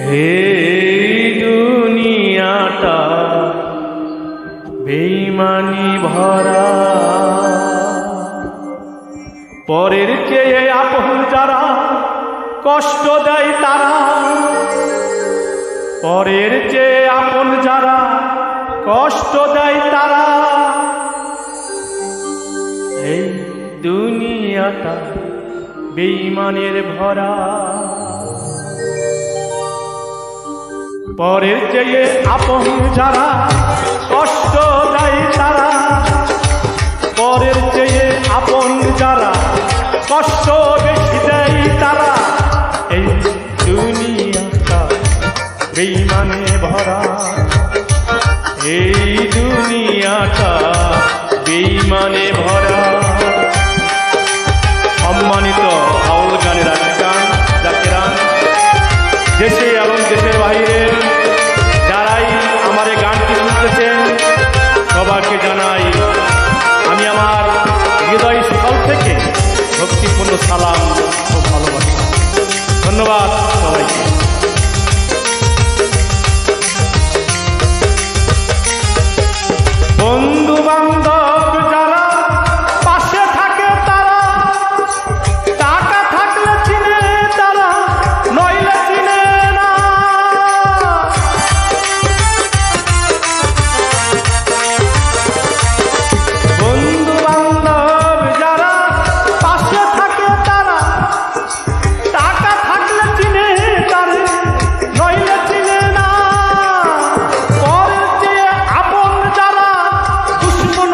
হে দুনিয়াটা বেঈমানি ভরা, পরের চেয়ে আপন যারা কষ্ট দেয় তারা, পরের চেয়ে আপন যারা কষ্ট দেয় তারা। এই দুনিয়াটা বেঈমানের ভরা, পরের চেয়ে আপন যারা কষ্ট দেয় তারা, পরের চেয়ে আপন যারা কষ্ট বেশি দেয় তারা। এই দুনিয়াটা বেঈমানে ভরা, এই দুনিয়াটা বেঈমানে ভরা। সম্মানিত বাউল গানের আশিকান জাকেরান, দেশে এবং দেশের বাইরের যারাই আমার এই গানটি শুনতেছেন সবাইকে জানাই আমি আমার হৃদয় সকাল থেকে ভক্তিপূর্ণ সালাম ও ভালোবাসা। ধন্যবাদ সবাইকে। বন্ধু বান্ধব যারা পাশে থাকে তারা, টাকা থাকলে চিনে তারা, নইলে চিনে না। বন্ধু বান্ধব যারা পাশে থাকে তারা, টাকা থাকলে চিনে তারে, নইলে চিনে না। পরের চেয়ে আপন যারা দুশ্মন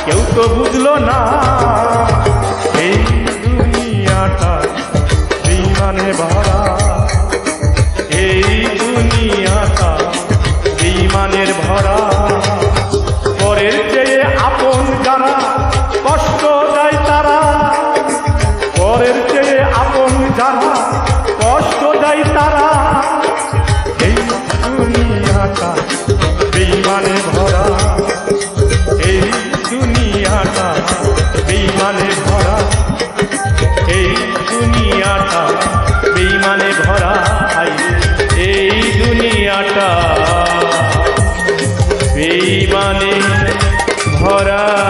কেউ তো বুঝলো না এই দুনিয়াটা বেঈমানে ভরা, এই দুনিয়াটা বেঈমানের ভরা। পরের চেয়ে আপন যারা কষ্ট দেয় তারা, পরের চেয়ে আপন যারা কষ্ট দেয় তারা, এই দুনিয়াটা বেঈমানে ভরা, এই দুনিয়াটা বেঈমানে ভরা, এই দুনিয়াটা বেঈমানে ভরা, এই দুনিয়াটা বেঈমানে ভরা।